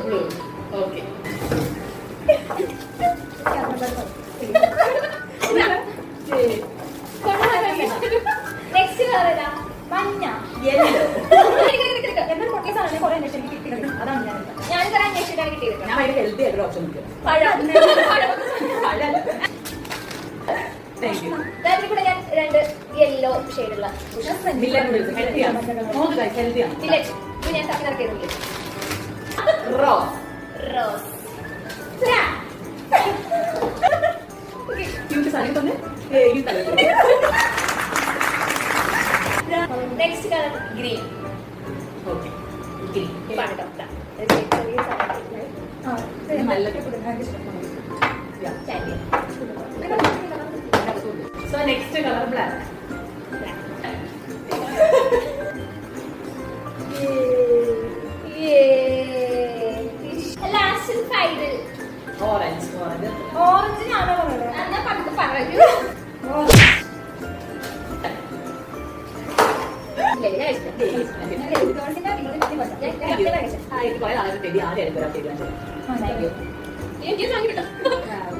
blue. Okay. Next color ഏതാ? മഞ്ഞ. Yellow. എന്തൊരു പൊട്ടിയ സാധനം കുറെ അന്വേഷിച്ചു എനിക്ക് കിട്ടിയത്. അതാണ് ഞാൻ ഇത്ര അന്വേഷിച്ചിട്ടാണ് കിട്ടിയത്. ഞാൻ ഭയങ്കര ഹെൽത്തി ആയിട്ടുള്ള ഓപ്ഷൻ നോക്കിയത്. പഴം. Thank you. കൂടെ ഞാൻ 2 യെല്ലോ ഷെയ്ഡുള്ള Millet noodles. Healthy ആണ്. നോക്ക് guys, healthy ആണ്. മില്ലറ്റ്. ഇത് ഞാൻ തപ്പി നടക്കിയതില്ല. Rose. റോസ്. Cute സാധനം തന്നെ. ഈ സ്ഥലത്ത്. Next colour green. Okay. Green. പഴം. നല്ലത്. Yeah. So next color black. Last side Orange. Orange ഞാനോ പറയുന്നത് ഞാൻ പണ്ട് പറഞ്ഞു. Thank you.